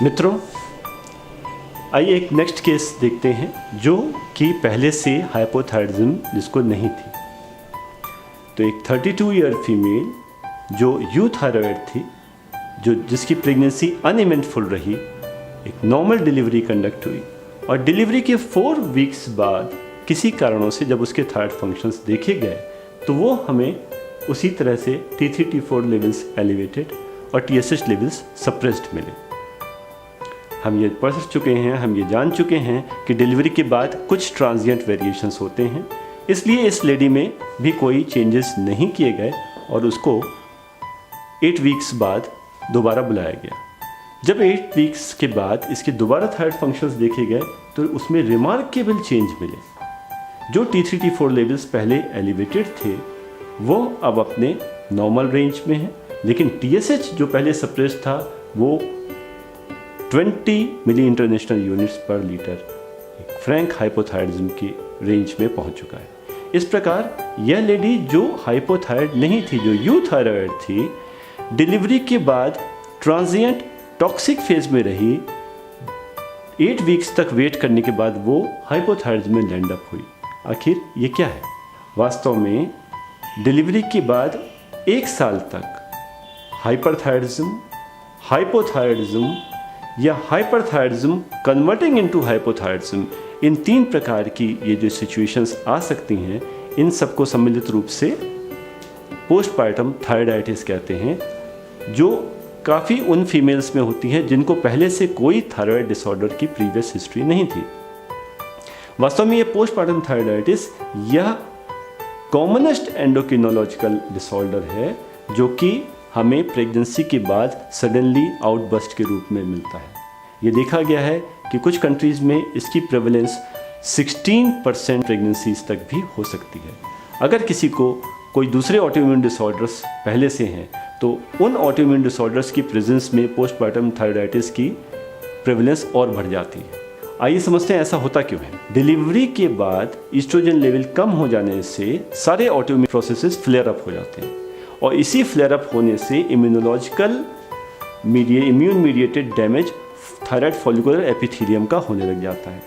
मित्रों, आइए एक नेक्स्ट केस देखते हैं जो कि पहले से हाइपोथायराइडिज्म जिसको नहीं थी। तो एक 32 ईयर फीमेल जो यूथायरॉयड थी, जिसकी प्रेगनेंसी अनइवेंटफुल रही, एक नॉर्मल डिलीवरी कंडक्ट हुई और डिलीवरी के 4 वीक्स बाद किसी कारणों से जब उसके थायराइड फंक्शंस देखे गए तो वो हमें उसी तरह से T3 T4 लेवल्स एलिवेटेड और TSH लेवल्स सप्रेस्ड मिले। हम ये पढ़ चुके हैं, हम ये जान चुके हैं कि डिलीवरी के बाद कुछ ट्रांजिएंट वेरिएशंस होते हैं, इसलिए इस लेडी में भी कोई चेंजेस नहीं किए गए और उसको 8 वीक्स बाद दोबारा बुलाया गया। जब 8 वीक्स के बाद इसके दोबारा थायराइड फंक्शंस देखे गए तो उसमें रिमार्केबल चेंज मिले। जो T3 T4 लेवल्स पहले एलिवेटेड थे वो अब अपने नॉर्मल रेंज में है, लेकिन TSH जो पहले सप्रेस्ड था वो 20 मिली इंटरनेशनल यूनिट्स पर लीटर फ्रैंक हाइपोथायराइडिज्म की रेंज में पहुंच चुका है। इस प्रकार यह लेडी जो हाइपोथायराइड नहीं थी, जो यूथायरॉयड थी, डिलीवरी के बाद ट्रांजिएंट टॉक्सिक फेज में रही। 8 वीक्स तक वेट करने के बाद वो हाइपोथायराइडिज्म में लैंड अप हुई। आखिर ये क्या है? वास्तव में डिलीवरी के बाद 1 साल तक हाइपरथायराइडिज्म, हाइपोथायराइडिज्म या हाइपरथायराइडिज्म कन्वर्टिंग इनटू हाइपोथायराइडिज्म, इन 3 प्रकार की ये जो सिचुएशंस आ सकती हैं, इन सबको सम्मिलित रूप से पोस्टपार्टम थायराइडाइटिस कहते हैं, जो काफ़ी उन फीमेल्स में होती हैं जिनको पहले से कोई थायराइड डिसऑर्डर की प्रीवियस हिस्ट्री नहीं थी। वास्तव में ये पोस्टपार्टम थायराइडाइटिस यह कॉमनेस्ट एंडोक्रिनोलॉजिकल डिसऑर्डर है जो कि हमें प्रेगनेंसी के बाद सडनली आउटबर्स्ट के रूप में मिलता है। ये देखा गया है कि कुछ कंट्रीज़ में इसकी प्रेवलेंस 16% प्रेगनेंसीज तक भी हो सकती है। अगर किसी को कोई दूसरे ऑटोइम्यून डिसऑर्डर्स पहले से हैं तो उन ऑटोइम्यून डिसऑर्डर्स की प्रेजेंस में पोस्टपार्टम थायराइडाइटिस की प्रेवलेंस और बढ़ जाती है। आइए समझते हैं ऐसा होता क्यों है। डिलीवरी के बाद ईस्ट्रोजन लेवल कम हो जाने से सारे ऑटोइम्यून प्रोसेसेस फ्लेयर अप हो जाते हैं और इसी फ्लेयर अप होने से immune mediated damage thyroid follicular epithelium का होने लग जाता है।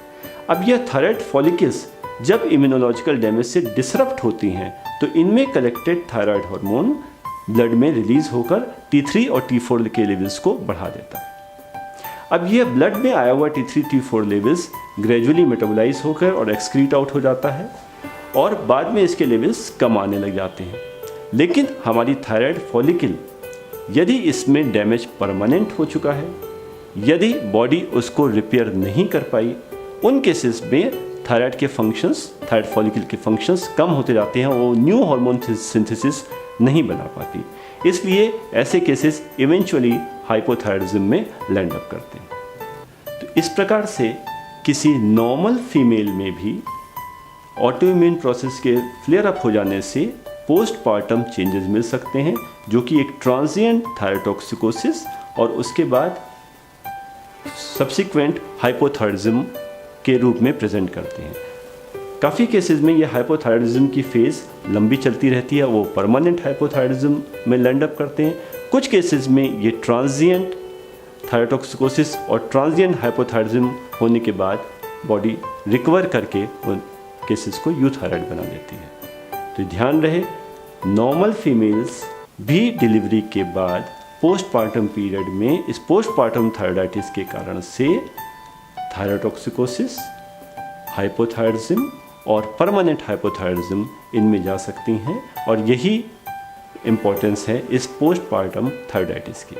अब यह थायराइड फॉलिकल्स जब इम्यूनोलॉजिकल डैमेज से डिसरप्ट होती हैं तो इनमें कलेक्टेड थायराइड हार्मोन ब्लड में रिलीज होकर T3 और T4 के लेवल्स को बढ़ा देता है। अब यह ब्लड में आया हुआ T3 T4 levels gradually metabolise होकर और एक्सक्रीट आउट हो जाता है और बाद में इसके लेवल्स कम आने लग जाते हैं। लेकिन हमारी थायराइड फॉलिकल यदि इसमें डैमेज परमानेंट हो चुका है, यदि बॉडी उसको रिपेयर नहीं कर पाई, उन केसेस में थायराइड के फंक्शंस, थायराइड फॉलिकल के फंक्शंस कम होते जाते हैं, वो न्यू हार्मोन सिंथेसिस नहीं बना पाती। इसलिए ऐसे केसेस इवेंचुअली हाइपोथायराइडिज्म में लैंड अप करते हैं। तो इस प्रकार से किसी नॉर्मल फीमेल में भी ऑटोइम्यून प्रोसेस के फ्लेयर अप हो जाने से पोस्टपार्टम चेंजेस मिल सकते हैं, जो कि एक ट्रांजिएंट थायरोटॉक्सिकोसिस और उसके बाद सब्सिक्वेंट हाइपोथायराइडिज्म के रूप में प्रेजेंट करते हैं। काफ़ी केसेस में ये हाइपोथायराइडिज्म की फेज़ लंबी चलती रहती है, वो परमानेंट हाइपोथायराइडिज्म में लैंड अप करते हैं। कुछ केसेस में ये ट्रांजिएंट थायरोटॉक्सिकोसिस और ट्रांजिएंट हाइपोथायराइडिज्म होने के बाद बॉडी रिकवर करके उन केसेस को यूथायरॉयड बना देती है। तो ध्यान रहे, नॉर्मल फीमेल्स भी डिलीवरी के बाद पोस्टपार्टम पीरियड में इस पोस्टपार्टम थायराइडाइटिस के कारण से थायरोटॉक्सिकोसिस, हाइपोथायराइडिज्म और परमानेंट हाइपोथायराइडिज्म इनमें जा सकती हैं और यही इम्पोर्टेंस है इस पोस्टपार्टम थायराइडाइटिस की।